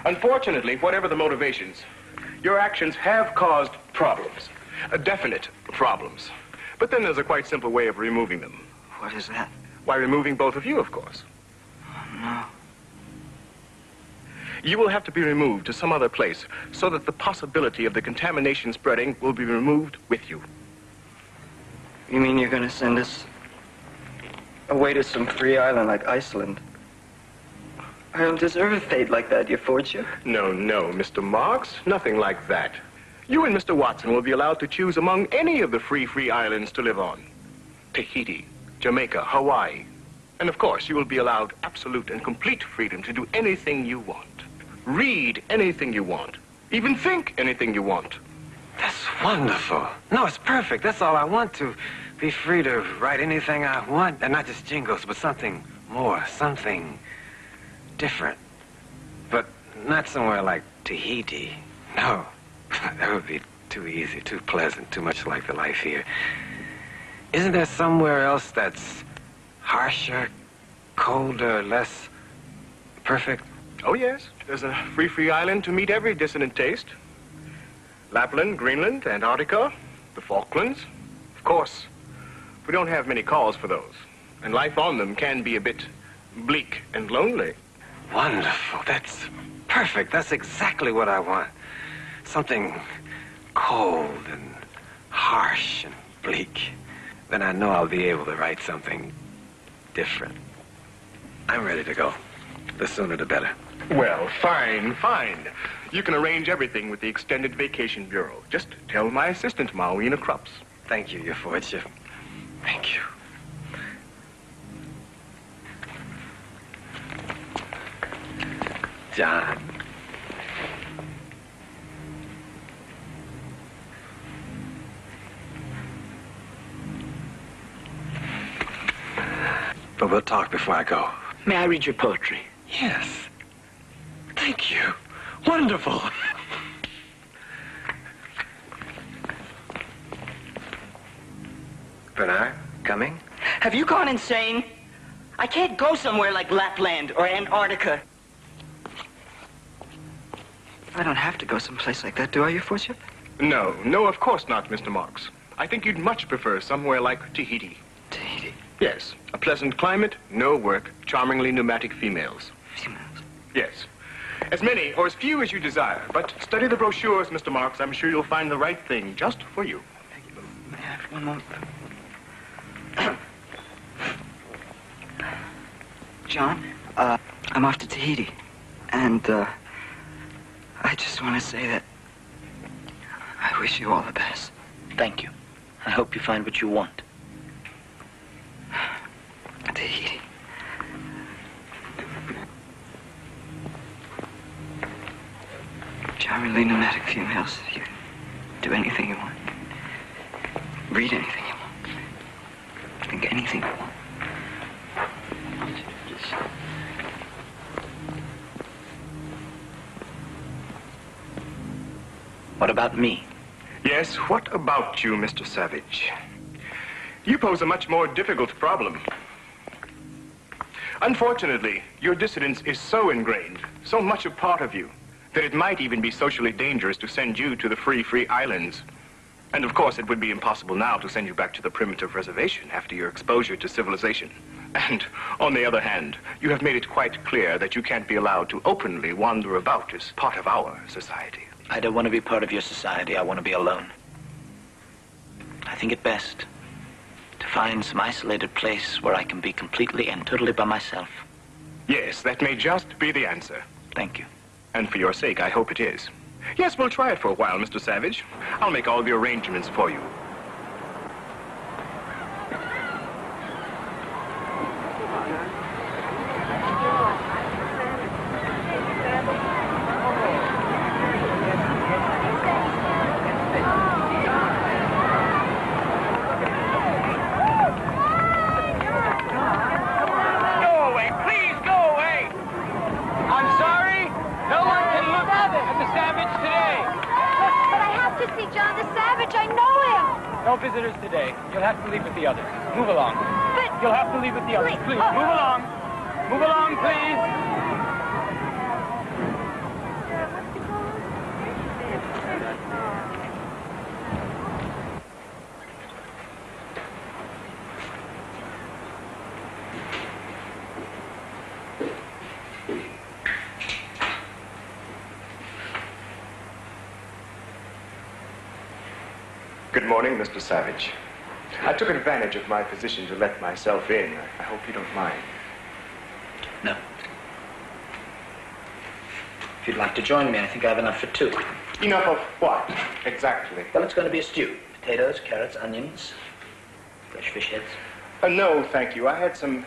Unfortunately, whatever the motivations, your actions have caused problems. Definite problems. But then there's a quite simple way of removing them. What is that? Why, removing both of you, of course. Oh, no. You will have to be removed to some other place so that the possibility of the contamination spreading will be removed with you. You mean you're going to send us away to some free island like Iceland? I don't deserve a fate like that, your fortune. No, no, Mr. Marks. Nothing like that. You and Mr. Watson will be allowed to choose among any of the free islands to live on. Tahiti, Jamaica, Hawaii. And of course, you will be allowed absolute and complete freedom to do anything you want. Read anything you want. Even think anything you want. That's wonderful. No, it's perfect. That's all I want, to be free to write anything I want. And not just jingles, but something more, something different. But not somewhere like Tahiti. No, that would be too easy, too pleasant, too much like the life here. Isn't there somewhere else that's harsher, colder, less perfect? Oh, yes. There's a free island to meet every dissonant taste. Lapland, Greenland, Antarctica, the Falklands. Of course, we don't have many calls for those. And life on them can be a bit bleak and lonely. Wonderful. That's perfect. That's exactly what I want. Something cold and harsh and bleak. Then I know I'll be able to write something different. I'm ready to go. The sooner the better. Well, fine. You can arrange everything with the Extended Vacation Bureau. Just tell my assistant, Mawina Krupps. Thank you, your fortune. Thank you. John. But we'll talk before I go. May I read your poetry? Yes. Thank you. Wonderful. Bernard, coming? Have you gone insane? I can't go somewhere like Lapland or Antarctica. I don't have to go someplace like that, do I, your fortune? No, of course not, Mr. Marks. I think you'd much prefer somewhere like Tahiti. Tahiti? Yes. A pleasant climate, no work, charmingly pneumatic females. Females? Yes. As many or as few as you desire. But study the brochures, Mr. Marks. I'm sure you'll find the right thing just for you. May I have one moment? John, I'm off to Tahiti. And, I just want to say that I wish you all the best. Thank you. I hope you find what you want. Tahiti. Charmingly pneumatic females. You do anything you want. Read anything you want. Think anything you want. Just... What about me? Yes, what about you, Mr. Savage? You pose a much more difficult problem. Unfortunately, your dissidence is so ingrained, so much a part of you, that it might even be socially dangerous to send you to the free islands. And of course, it would be impossible now to send you back to the primitive reservation after your exposure to civilization. And on the other hand, you have made it quite clear that you can't be allowed to openly wander about as part of our society. I don't want to be part of your society. I want to be alone. I think it best to find some isolated place where I can be completely and totally by myself. Yes, that may just be the answer. Thank you. And for your sake, I hope it is. Yes, we'll try it for a while, Mr. Savage. I'll make all the arrangements for you. Visitors today. You'll have to leave with the others. Move along. But... You'll have to leave with the others. Please, move along. Move along, please. Good morning, Mr. Savage. I took advantage of my position to let myself in. I hope you don't mind. No. If you'd like to join me, I think I have enough for two. Enough of what, exactly? Well, it's going to be a stew. Potatoes, carrots, onions, fresh fish heads. No, thank you. I had some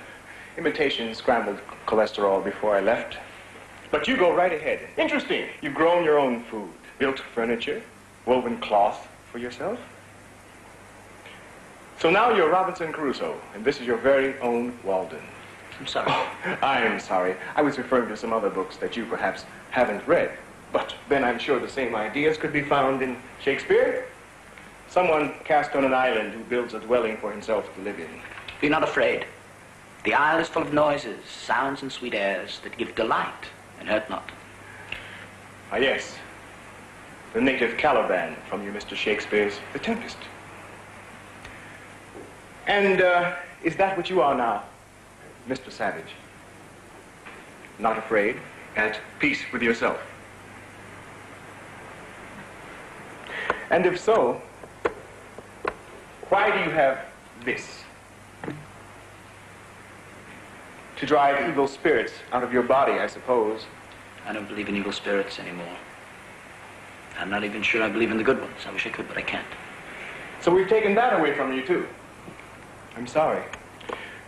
imitation scrambled cholesterol before I left. But you go right ahead. Interesting. You've grown your own food, built furniture, woven cloth for yourself. So now you're Robinson Crusoe, and this is your very own Walden. I'm sorry. Oh, I am sorry. I was referring to some other books that you perhaps haven't read. But then I'm sure the same ideas could be found in Shakespeare. Someone cast on an island who builds a dwelling for himself to live in. Be not afraid. The isle is full of noises, sounds, and sweet airs that give delight and hurt not. Ah, yes. The native Caliban from your Mr. Shakespeare's The Tempest. And is that what you are now, Mr. Savage? Not afraid, at peace with yourself? And if so, why do you have this? To drive evil spirits out of your body, I suppose. I don't believe in evil spirits anymore. I'm not even sure I believe in the good ones. I wish I could, but I can't. So we've taken that away from you, too. I'm sorry.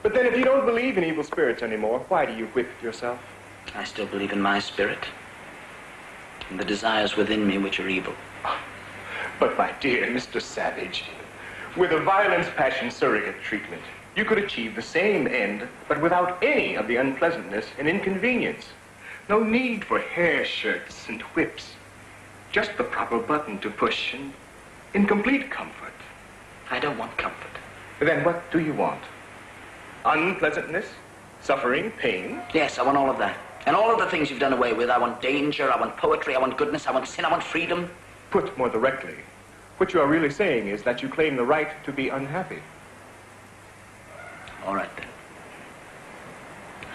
But then if you don't believe in evil spirits anymore, why do you whip yourself? I still believe in my spirit and the desires within me which are evil. But my dear Mr. Savage, with a violence passion surrogate treatment, you could achieve the same end, but without any of the unpleasantness and inconvenience. No need for hair shirts and whips. Just the proper button to push and in complete comfort. I don't want comfort. Then what do you want? Unpleasantness? Suffering? Pain? Yes, I want all of that. And all of the things you've done away with. I want danger, I want poetry, I want goodness, I want sin, I want freedom. Put more directly, what you are really saying is that you claim the right to be unhappy. All right, then.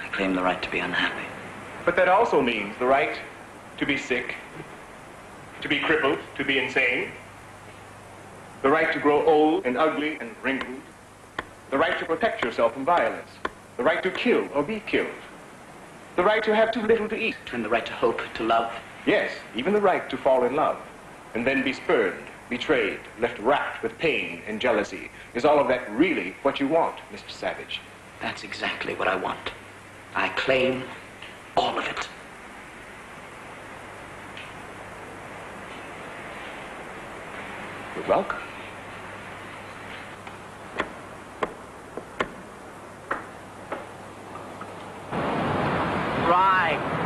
I claim the right to be unhappy. But that also means the right to be sick, to be crippled, to be insane, the right to grow old and ugly and wrinkled, the right to protect yourself from violence, the right to kill or be killed, the right to have too little to eat. And the right to hope, to love. Yes, even the right to fall in love, and then be spurned, betrayed, left racked with pain and jealousy. Is all of that really what you want, Mr. Savage? That's exactly what I want. I claim all of it. You're welcome.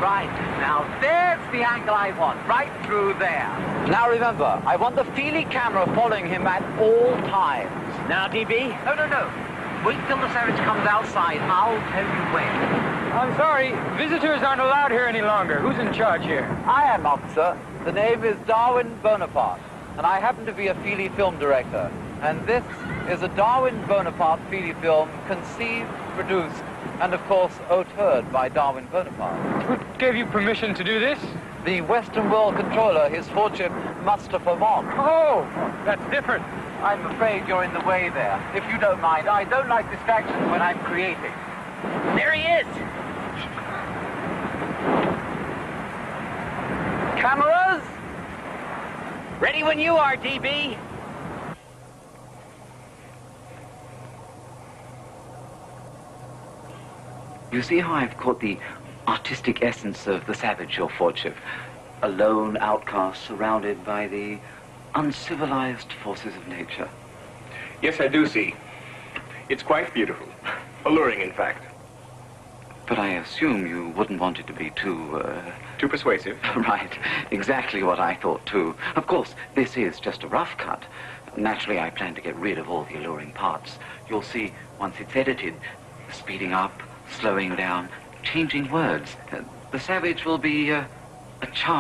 Right. Now there's the angle I want, right through there. Now remember, I want the Feely camera following him at all times. Now, DB? No. Wait till the Savage comes outside. I'll tell you when. I'm sorry, visitors aren't allowed here any longer. Who's in charge here? I am, officer. The name is Darwin Bonaparte, and I happen to be a Feely film director. And this is a Darwin Bonaparte Feely film conceived, produced, and of course, auteured by Darwin Bonaparte. Who gave you permission to do this? The Western World Controller, His Lordship Mustafa Mon. Oh, that's different. I'm afraid you're in the way there. If you don't mind, I don't like distractions when I'm creating. There he is! Cameras? Ready when you are, DB. You see how I've caught the artistic essence of the Savage, your Lordship? A lone outcast surrounded by the uncivilized forces of nature. Yes, I do see. It's quite beautiful. Alluring, in fact. But I assume you wouldn't want it to be too, Too persuasive. Right. Exactly what I thought, too. Of course, this is just a rough cut. Naturally, I plan to get rid of all the alluring parts. You'll see, once it's edited, speeding up, slowing down, changing words. The Savage will be a charming